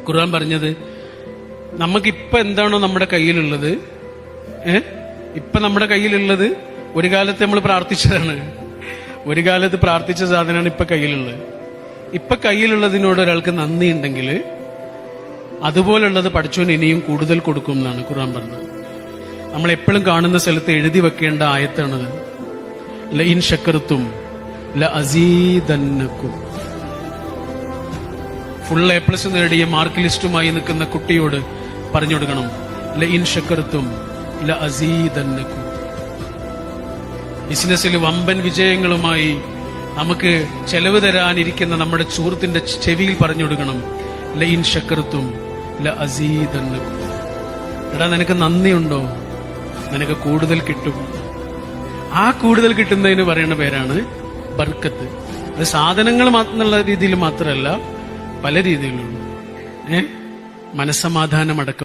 ഖുർആൻ പറഞ്ഞത് നമുക്കിപ്പൊ എന്താണോ നമ്മുടെ കയ്യിലുള്ളത്, ഇപ്പൊ നമ്മുടെ കയ്യിലുള്ളത് ഒരു കാലത്ത് നമ്മൾ പ്രാർത്ഥിച്ചതാണ്. ഒരു കാലത്ത് പ്രാർത്ഥിച്ച സാധനമാണ് ഇപ്പൊ കയ്യിലുള്ളത്. ഇപ്പൊ കയ്യിലുള്ളതിനോട് ഒരാൾക്ക് നന്ദി ഉണ്ടെങ്കിൽ അതുപോലുള്ളത് പഠിച്ചോൻ ഇനിയും കൂടുതൽ കൊടുക്കും എന്നാണ് ഖുർആൻ പറഞ്ഞത്. നമ്മൾ എപ്പോഴും കാണുന്ന സ്ഥലത്ത് എഴുതി വെക്കേണ്ട ആയത്താണത്. ലഇൻ ശക്കർത്തും ലഅസീദന്നകും. ഫുൾ A+ നേടിയ മാർക്ക് ലിസ്റ്റുമായി നിൽക്കുന്ന കുട്ടിയോട് പറഞ്ഞു കൊടുക്കണം, ലഇൻ ശക്കർത്തും ലഅസീദന്നകും. ബിസിനസ്സിൽ വമ്പൻ വിജയങ്ങളുമായി നമുക്ക് ചെലവ് തരാനിരിക്കുന്ന നമ്മുടെ സുഹൃത്തിന്റെ ചെവിയിൽ പറഞ്ഞു കൊടുക്കണം, ലഇൻ ശക്കർത്തും ലഅസീദന്നകും. എടാ, നിനക്ക് നന്ദിയുണ്ടോ? നിനക്ക് കൂടുതൽ കിട്ടും. ആ കൂടുതൽ കിട്ടുന്നതിന് പറയുന്ന പേരാണ് ബർക്കത്ത്. അത് സാധനങ്ങൾ എന്നുള്ള രീതിയിൽ മാത്രമല്ല, പല രീതിയിലുള്ള മനസ്സമാധാനം അടക്കം.